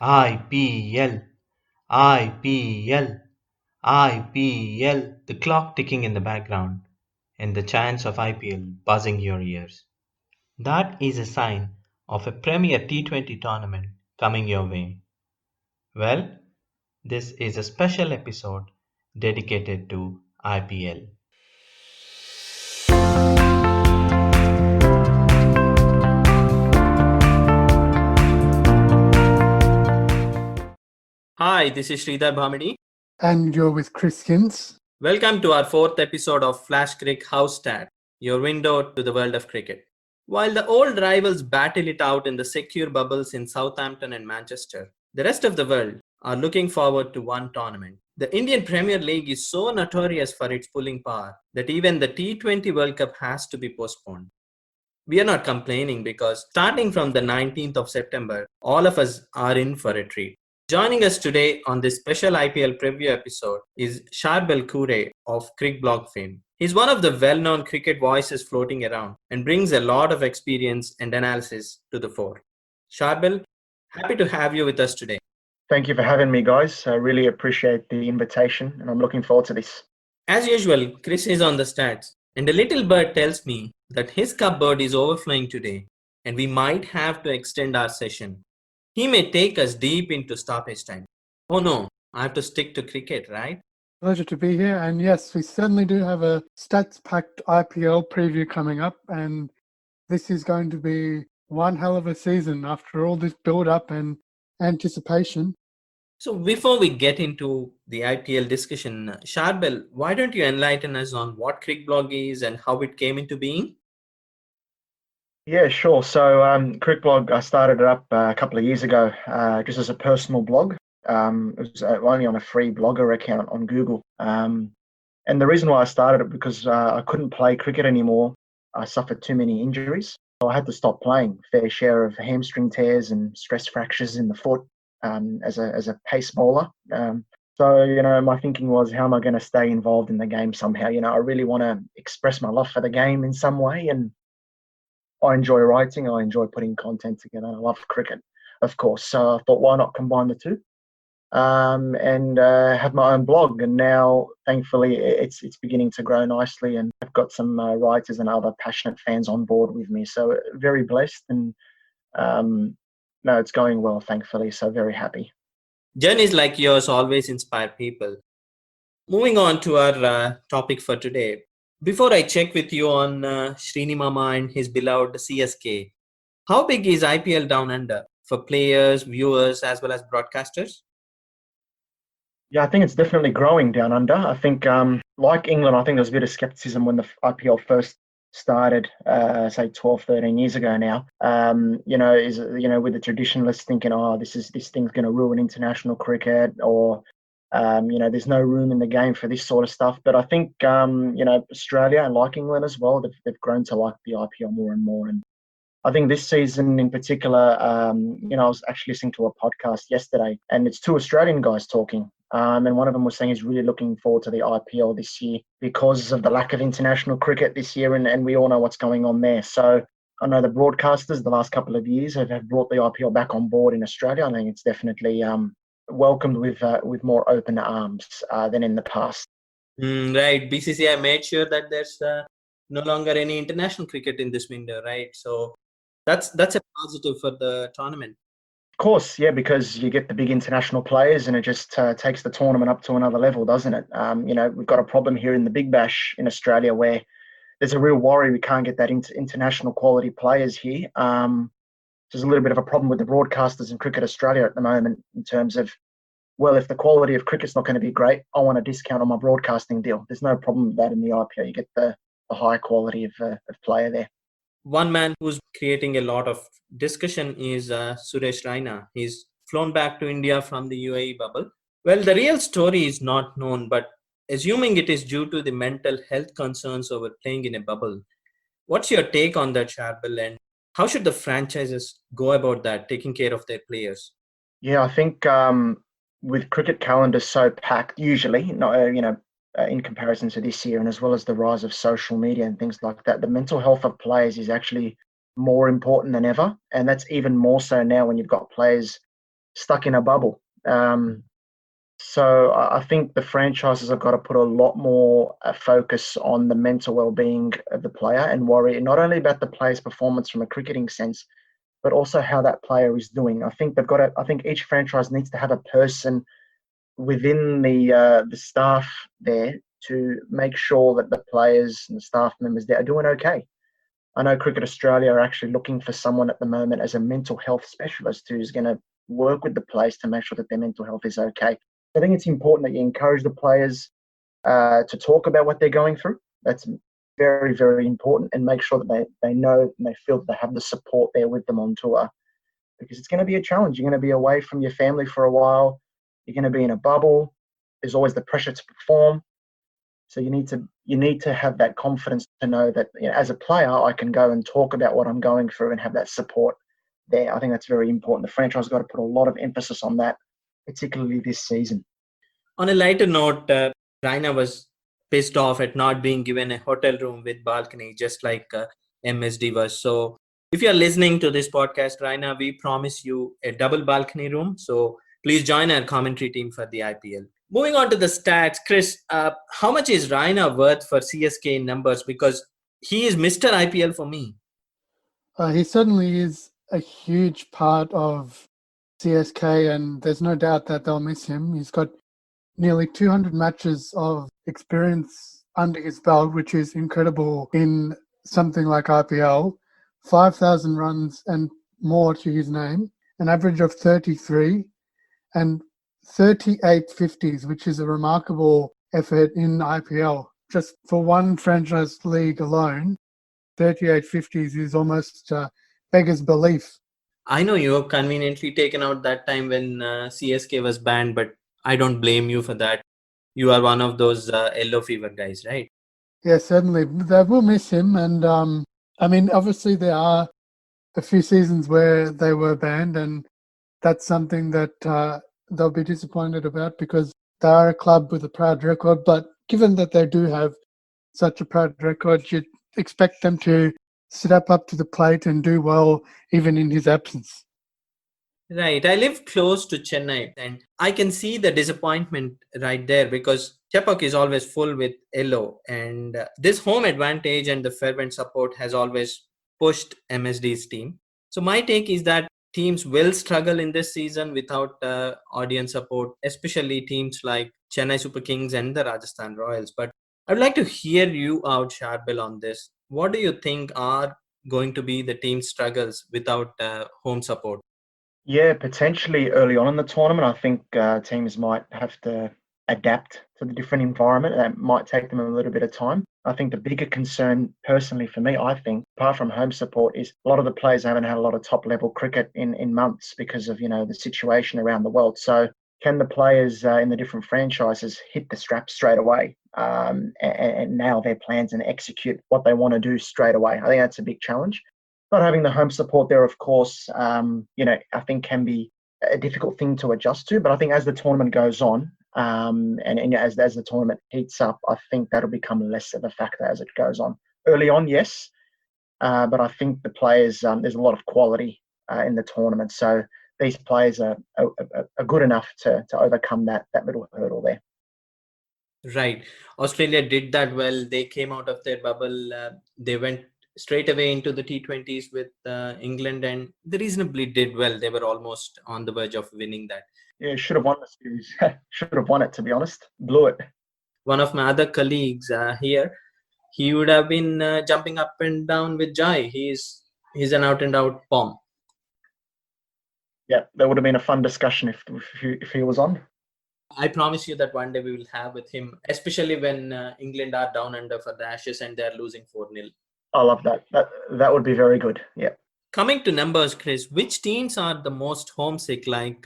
IPL, IPL, IPL, the clock ticking in the background, and the chants of IPL buzzing your ears. That is a sign of a premier T20 tournament coming your way. Well, this is a special episode dedicated to IPL. Hi, this is Sridhar Bhamidi. And you're with Christians. Welcome to our fourth episode of FlashCric's House Stat, your window to the world of cricket. While the old rivals battle it out in the secure bubbles in Southampton and Manchester, the rest of the world are looking forward to one tournament. The Indian Premier League is so notorious for its pulling power that even the T20 World Cup has to be postponed. We are not complaining because starting from the 19th of September, all of us are in for a treat. Joining us today on this special IPL preview episode is Charbel Coorey of Crick Blog fame. He's one of the well-known cricket voices floating around and brings a lot of experience and analysis to the fore. Charbel, happy to have you with us today. Thank you for having me, guys. I really appreciate the invitation and I'm looking forward to this. As usual, Chris is on the stats and the little bird tells me that his cupboard is overflowing today and we might have to extend our session. He may take us deep into stoppage time. Oh no, I have to stick to cricket, right? Pleasure to be here. And yes, we certainly do have a stats-packed IPL preview coming up. And this is going to be one hell of a season after all this build-up and anticipation. So before we get into the IPL discussion, Charbel, why don't you enlighten us on what Crick Blog is and how it came into being? Yeah, sure. So Crick Blog, I started it up a couple of years ago just as a personal blog. It was only on a free blogger account on Google. And the reason why I started it because I couldn't play cricket anymore. I suffered too many injuries. So I had to stop playing. Fair share of hamstring tears and stress fractures in the foot as a pace bowler. So, my thinking was, how am I going to stay involved in the game somehow? I really want to express my love for the game in some way. And I enjoy writing. I enjoy putting content together. I love cricket, of course. So I thought, why not combine the two and have my own blog? And now, thankfully, it's beginning to grow nicely. And I've got some writers and other passionate fans on board with me. So very blessed. And no, it's going well, thankfully. So very happy. Journeys like yours always inspire people. Moving on to our topic for today. Before I check with you on Srini Mama and his beloved CSK, how big is IPL Down Under for players, viewers, as well as broadcasters? Yeah, I think it's definitely growing down under. I think, like England, I think there was a bit of skepticism when the IPL first started, say 12, 13 years ago now. With the traditionalists thinking, oh, this thing's going to ruin international cricket, or there's no room in the game for this sort of stuff. But I think, Australia and like England as well, they've grown to like the IPL more and more. And I think this season in particular, I was actually listening to a podcast yesterday and it's two Australian guys talking. And one of them was saying he's really looking forward to the IPL this year because of the lack of international cricket this year. And we all know what's going on there. So I know the broadcasters the last couple of years have brought the IPL back on board in Australia. I think it's definitely welcomed with more open arms than in the past. Right. BCCI made sure that there's no longer any international cricket in this window, right? So that's a positive for the tournament. Of course, yeah, because you get the big international players and it just takes the tournament up to another level, doesn't it? We've got a problem here in the Big Bash in Australia where there's a real worry we can't get that international quality players here. There's a little bit of a problem with the broadcasters in Cricket Australia at the moment in terms of, well, if the quality of cricket's not going to be great, I want a discount on my broadcasting deal. There's no problem with that in the IPL. You get the high quality of player there. One man who's creating a lot of discussion is Suresh Raina. He's flown back to India from the UAE bubble. Well, the real story is not known, but assuming it is due to the mental health concerns over playing in a bubble, what's your take on that, Charbel, and how should the franchises go about that, taking care of their players? Yeah, I think with cricket calendars so packed, usually, in comparison to this year, and as well as the rise of social media and things like that, the mental health of players is actually more important than ever. And that's even more so now when you've got players stuck in a bubble. So I think the franchises have got to put a lot more focus on the mental well-being of the player and worry not only about the player's performance from a cricketing sense, but also how that player is doing. I think I think each franchise needs to have a person within the staff there to make sure that the players and the staff members there are doing okay. I know Cricket Australia are actually looking for someone at the moment as a mental health specialist who's going to work with the players to make sure that their mental health is okay. I think it's important that you encourage the players to talk about what they're going through. That's very, very important, and make sure that they know and they feel that they have the support there with them on tour, because it's going to be a challenge. You're going to be away from your family for a while. You're going to be in a bubble. There's always the pressure to perform. So you need to have that confidence to know that, you know, as a player, I can go and talk about what I'm going through and have that support there. I think that's very important. The franchise has got to put a lot of emphasis on that, particularly this season. On a lighter note, Raina was pissed off at not being given a hotel room with balcony, just like MSD was. So if you're listening to this podcast, Raina, we promise you a double balcony room. So please join our commentary team for the IPL. Moving on to the stats, Chris, how much is Raina worth for CSK in numbers? Because he is Mr. IPL for me. He certainly is a huge part of CSK, and there's no doubt that they'll miss him. He's got nearly 200 matches of experience under his belt, which is incredible in something like IPL. 5,000 runs and more to his name, an average of 33, and 38 50s, which is a remarkable effort in IPL. Just for one franchise league alone, 38 50s is almost beggars belief. I know you have conveniently taken out that time when CSK was banned, but I don't blame you for that. You are one of those yellow fever guys, right? Yeah, certainly. They will miss him. And I mean, obviously, there are a few seasons where they were banned, and that's something that they'll be disappointed about because they are a club with a proud record. But given that they do have such a proud record, you'd expect them to step up to the plate and do well even in his absence. Right. I live close to Chennai and I can see the disappointment right there because Chepak is always full with yellow, and this home advantage and the fervent support has always pushed MSD's team. So my take is that teams will struggle in this season without audience support, especially teams like Chennai Super Kings and the Rajasthan Royals. But I'd like to hear you out, Charbel, on this. What do you think are going to be the team's struggles without home support? Yeah, potentially early on in the tournament, I think teams might have to adapt to the different environment. That might take them a little bit of time. I think the bigger concern, personally for me, I think, apart from home support, is a lot of the players haven't had a lot of top-level cricket in months because of, you know, the situation around the world. So can the players in the different franchises hit the straps straight away and nail their plans and execute what they want to do straight away? I think that's a big challenge. Not having the home support there, of course, you know, I think can be a difficult thing to adjust to. But I think as the tournament goes on and as the tournament heats up, I think that'll become less of a factor as it goes on. Early on, yes, but I think the players, there's a lot of quality in the tournament. So these players are good enough to overcome that little hurdle there. Right. Australia did that well. They came out of their bubble. They went straight away into the T20s with England, and they reasonably did well. They were almost on the verge of winning that. Yeah, should have won the series. Should have won it, to be honest. Blew it. One of my other colleagues here, he would have been jumping up and down with joy. He's an out and out bomb. Yeah, that would have been a fun discussion if he was on. I promise you that one day we will have with him, especially when England are down under for the Ashes and they're losing 4-0. I love that. That would be very good. Yeah. Coming to numbers, Chris, which teams are the most homesick, like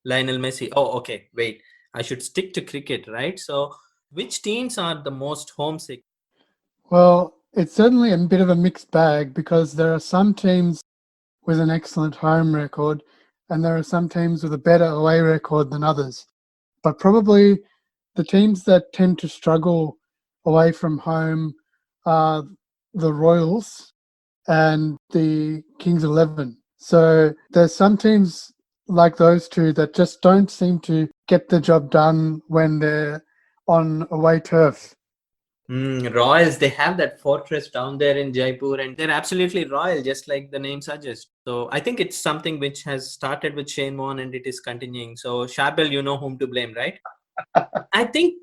Lionel Messi? Oh, okay, wait. I should stick to cricket, right? So which teams are the most homesick? Well, it's certainly a bit of a mixed bag because there are some teams with an excellent home record and there are some teams with a better away record than others. But probably the teams that tend to struggle away from home are the Royals and the Kings 11. So there's some teams like those two that just don't seem to get the job done when they're on away turf. Royals, they have that fortress down there in Jaipur, and they're absolutely royal, just like the name suggests. So I think it's something which has started with Shane Warne and it is continuing. So Charbel, you know whom to blame, right? I think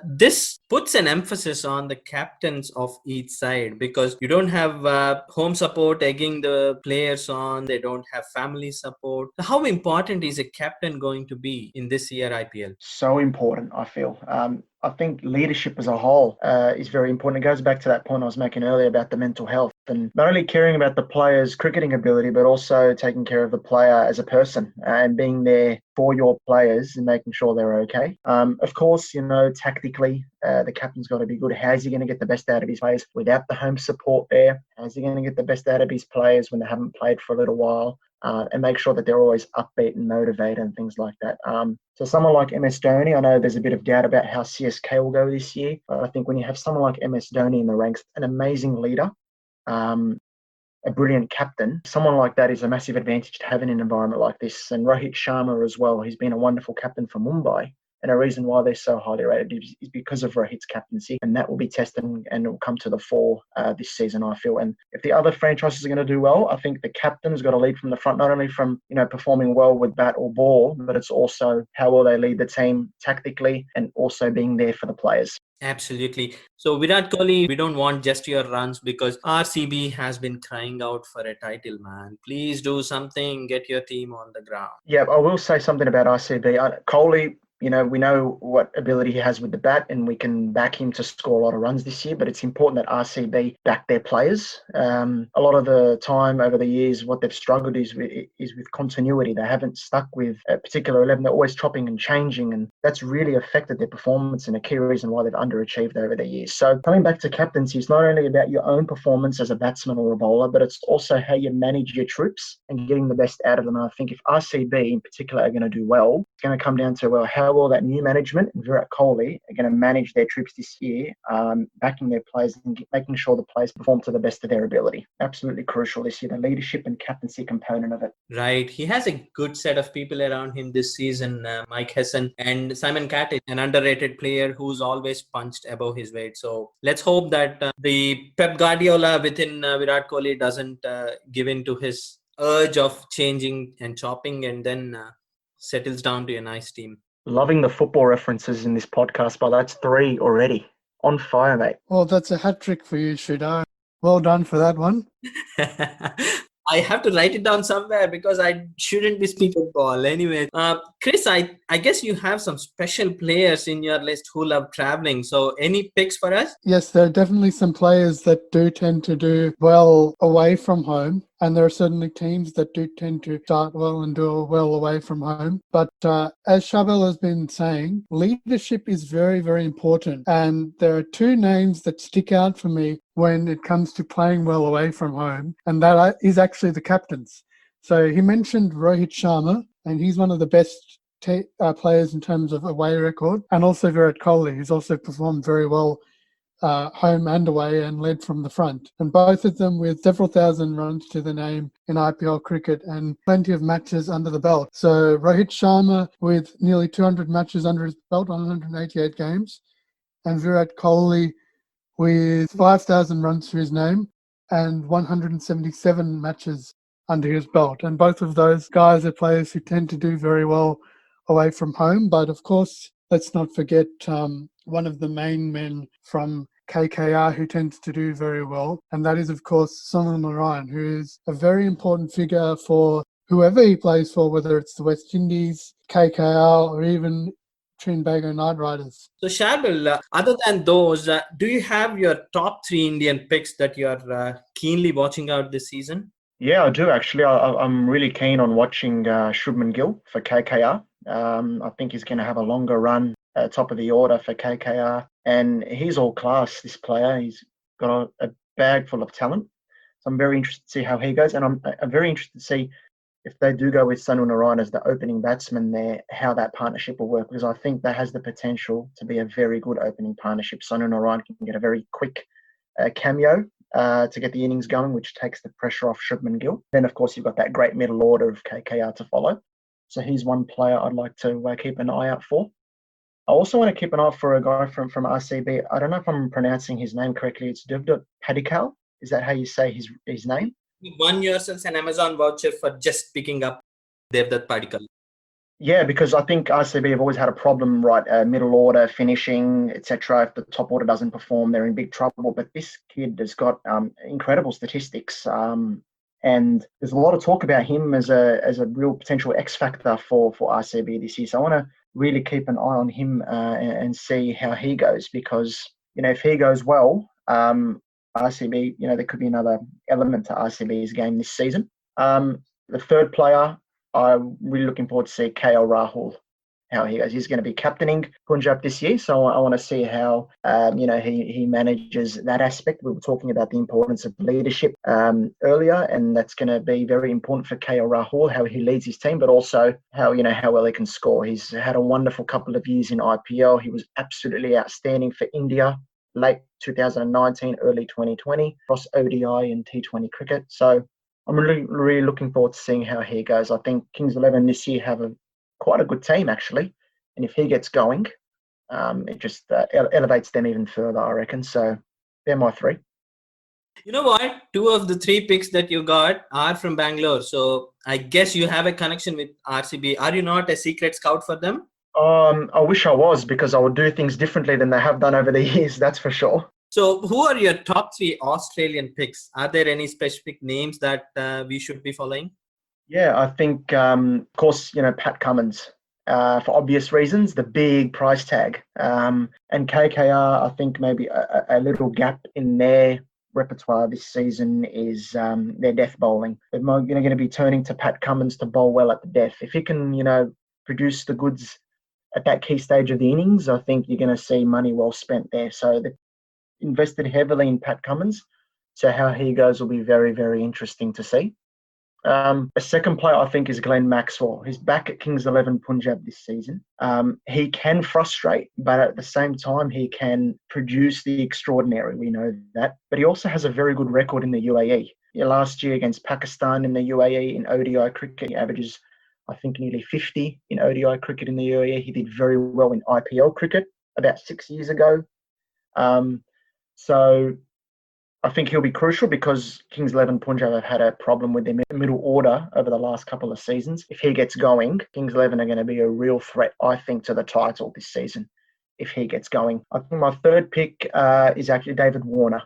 this puts an emphasis on the captains of each side, because you don't have home support egging the players on, they don't have family support. How important is a captain going to be in this year IPL? So important, I feel. I think leadership as a whole is very important. It goes back to that point I was making earlier about the mental health and not only caring about the player's cricketing ability, but also taking care of the player as a person and being there for your players and making sure they're okay. Of course, tactically, the captain's got to be good. How's he going to get the best out of his players without the home support there? How's he going to get the best out of his players when they haven't played for a little while? And make sure that they're always upbeat and motivated and things like that. So someone like MS Dhoni, I know there's a bit of doubt about how CSK will go this year, but I think when you have someone like MS Dhoni in the ranks, an amazing leader, a brilliant captain, someone like that is a massive advantage to have in an environment like this. And Rohit Sharma as well, he's been a wonderful captain for Mumbai. And a reason why they're so highly rated is because of Rohit's captaincy. And that will be tested and it will come to the fore this season, I feel. And if the other franchises are going to do well, I think the captain's got to lead from the front, not only from, performing well with bat or ball, but it's also how well they lead the team tactically and also being there for the players. Absolutely. So Virat Kohli, we don't want just your runs, because RCB has been crying out for a title, man. Please do something, get your team on the ground. Yeah, I will say something about RCB. Kohli, we know what ability he has with the bat and we can back him to score a lot of runs this year, but it's important that RCB back their players. A lot of the time over the years, what they've struggled is with continuity. They haven't stuck with a particular 11. They're always chopping and changing, and that's really affected their performance and a key reason why they've underachieved over the years. So coming back to captaincy, it's not only about your own performance as a batsman or a bowler, but it's also how you manage your troops and getting the best out of them. And I think if RCB in particular are going to do well, it's going to come down to, how well that new management and Virat Kohli are going to manage their troops this year, backing their players and making sure the players perform to the best of their ability. Absolutely crucial this year, the leadership and captaincy component of it. Right. He has a good set of people around him this season, Mike Hesson and Simon Catt, an underrated player who's always punched above his weight. So let's hope that the Pep Guardiola within Virat Kohli doesn't give in to his urge of changing and chopping, and then settles down to a nice team. Loving the football references in this podcast, but that's 3 already. On fire, mate. Well, that's a hat trick for you, Sridhar. Well done for that one. I have to write it down somewhere because I shouldn't be speaking football. Anyway, Chris, I guess you have some special players in your list who love traveling. So any picks for us? Yes, there are definitely some players that do tend to do well away from home. And there are certainly teams that do tend to start well and do well away from home. But as Charbel has been saying, leadership is very, very important. And there are 2 names that stick out for me when it comes to playing well away from home, and that is actually the captains. So he mentioned Rohit Sharma, and he's one of the best players in terms of away record, and also Virat Kohli, who's also performed very well home and away and led from the front. And both of them with several thousand runs to the name in IPL cricket and plenty of matches under the belt. So Rohit Sharma with nearly 200 matches under his belt, 188 games, and Virat Kohli with 5,000 runs to his name and 177 matches under his belt. And both of those guys are players who tend to do very well away from home. But of course, let's not forget one of the main men from KKR who tends to do very well. And that is, of course, Orion, who is a very important figure for whoever he plays for, whether it's the West Indies, KKR, or even Trinbago Knight Riders. So Charbel, other than those, do you have your top 3 Indian picks that you are keenly watching out this season? Yeah, I do actually. I'm really keen on watching Shubman Gill for KKR. I think he's going to have a longer run at top of the order for KKR. And he's all class, this player. He's got a bag full of talent. So I'm very interested to see how he goes. And I'm very interested to see if they do go with Orion as the opening batsman there, how that partnership will work. Because I think that has the potential to be a very good opening partnership. Orion can get a very quick cameo to get the innings going, which takes the pressure off Shubman Gill. Then, of course, you've got that great middle order of KKR to follow. So he's one player I'd like to keep an eye out for. I also want to keep an eye out for a guy from RCB. I don't know if I'm pronouncing his name correctly. It's Devdutt Padikkal. Is that how you say his name? You won yourself an Amazon voucher for just picking up Devdutt Padikkal. Yeah, because I think RCB have always had a problem, right? Middle order, finishing, etc. If the top order doesn't perform, they're in big trouble. But this kid has got incredible statistics, and there's a lot of talk about him as a real potential X factor for RCB this year. So I want to really keep an eye on him and see how he goes, because if he goes well, RCB, there could be another element to RCB's game this season. The third player, I'm really looking forward to see KL Rahul, how he goes. He's going to be captaining Punjab this year, so I want to see how he manages that aspect. We were talking about the importance of leadership earlier, and that's going to be very important for KL Rahul, how he leads his team, but also how well he can score. He's had a wonderful couple of years in IPL. He was absolutely outstanding for India, late 2019, early 2020, across ODI and T20 cricket. So I'm really looking forward to seeing how he goes. I think Kings 11 this year have quite a good team, actually. And if he gets going, it just elevates them even further, I reckon. So they're my three. You know what? 2 of the 3 picks that you got are from Bangalore. So I guess you have a connection with RCB. Are you not a secret scout for them? I wish I was, because I would do things differently than they have done over the years, that's for sure. So who are your top 3 Australian picks? Are there any specific names that we should be following? Yeah, I think, of course, Pat Cummins, for obvious reasons, the big price tag. And KKR, I think maybe a little gap in their repertoire this season is their death bowling. They're going to be turning to Pat Cummins to bowl well at the death. If he can, produce the goods at that key stage of the innings, I think you're going to see money well spent there. So they invested heavily in Pat Cummins. So how he goes will be very, very interesting to see. A second player, I think, is Glenn Maxwell. He's back at Kings 11 Punjab this season. He can frustrate, but at the same time, he can produce the extraordinary. We know that. But he also has a very good record in the UAE. Last year against Pakistan in the UAE in ODI cricket, he averages, I think, nearly 50 in ODI cricket in the UAE. He did very well in IPL cricket about 6 years ago. So I think he'll be crucial, because Kings 11 Punjab have had a problem with their middle order over the last couple of seasons. If he gets going, Kings 11 are going to be a real threat, I think, to the title this season, if he gets going. I think my third pick is actually David Warner.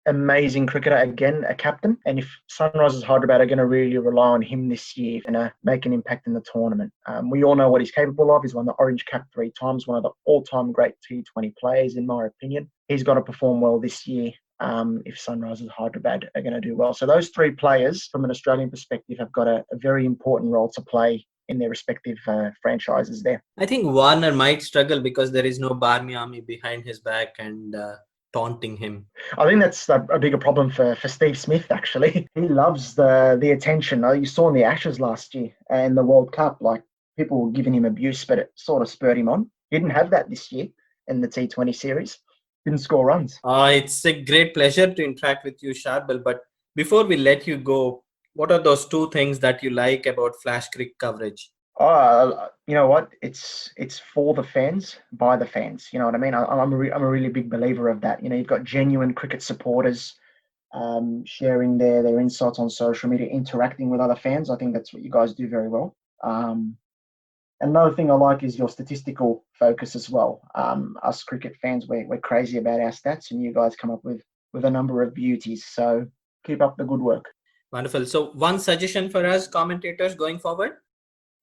Amazing cricketer, again, a captain. And if Sunrisers Hyderabad are going to really rely on him this year and make an impact in the tournament. We all know what he's capable of. He's won the Orange Cap 3 times, one of the all-time great T20 players, in my opinion. He's got to perform well this year if Sunrisers Hyderabad are going to do well. So those 3 players, from an Australian perspective, have got a very important role to play in their respective franchises there. I think Warner might struggle because there is no Barmy army behind his back and taunting him. I think that's a bigger problem for Steve Smith, actually. He loves the attention. You saw in the Ashes last year and the World Cup, like, people were giving him abuse, but it sort of spurred him on. He didn't have that this year in the T20 series. Didn't score runs. It's a great pleasure to interact with you, Charbel. But before we let you go, what are those 2 things that you like about FlashCric coverage? You know what? It's for the fans, by the fans. You know what I mean? I'm a really big believer of that. You've got genuine cricket supporters sharing their insights on social media, interacting with other fans. I think that's what you guys do very well. Another thing I like is your statistical focus as well. Us cricket fans, we're crazy about our stats, and you guys come up with a number of beauties. So keep up the good work. Wonderful. So one suggestion for us commentators going forward?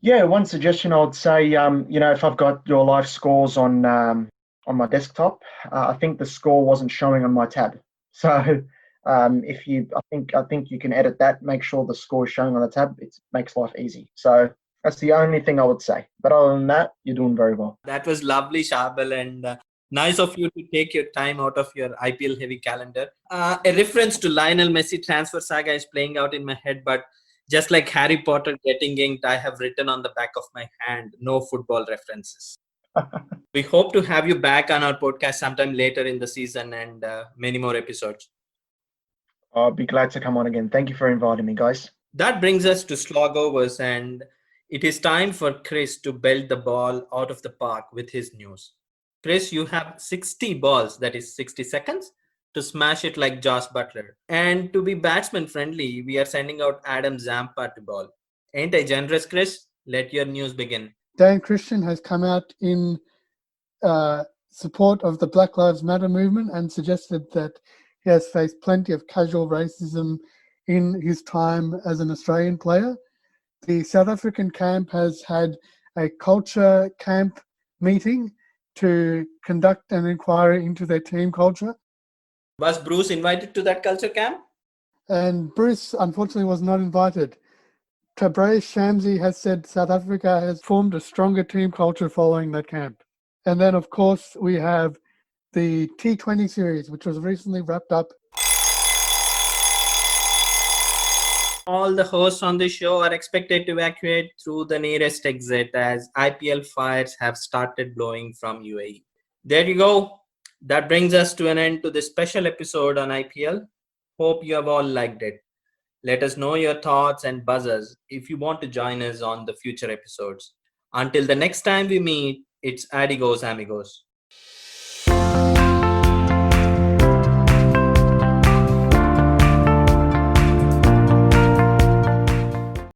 Yeah, one suggestion I would say, if I've got your live scores on my desktop, I think the score wasn't showing on my tab. So I think you can edit that, make sure the score is showing on the tab. It makes life easy. So that's the only thing I would say. But other than that, you're doing very well. That was lovely, Charbel, and nice of you to take your time out of your IPL heavy calendar. A reference to Lionel Messi transfer saga is playing out in my head, but just like Harry Potter getting inked, I have written on the back of my hand, no football references. We hope to have you back on our podcast sometime later in the season and many more episodes. I'll be glad to come on again. Thank you for inviting me, guys. That brings us to slogovers, and It is time for Chris to belt the ball out of the park with his news. Chris, you have 60 balls, that is 60 seconds, to smash it like Josh Butler. And to be batsman friendly, we are sending out Adam Zampa to ball. Ain't I generous, Chris? Let your news begin. Dan Christian has come out in support of the Black Lives Matter movement and suggested that he has faced plenty of casual racism in his time as an Australian player. The South African camp has had a culture camp meeting to conduct an inquiry into their team culture. Was Bruce invited to that culture camp? And Bruce, unfortunately, was not invited. Tabraiz Shamsi has said South Africa has formed a stronger team culture following that camp. And then, of course, we have the T20 series, which was recently wrapped up. All the hosts on this show are expected to evacuate through the nearest exit as IPL fires have started blowing from UAE. There you go. That brings us to an end to this special episode on IPL. Hope you have all liked it. Let us know your thoughts and buzzers if you want to join us on the future episodes. Until the next time we meet, it's Adigos Amigos.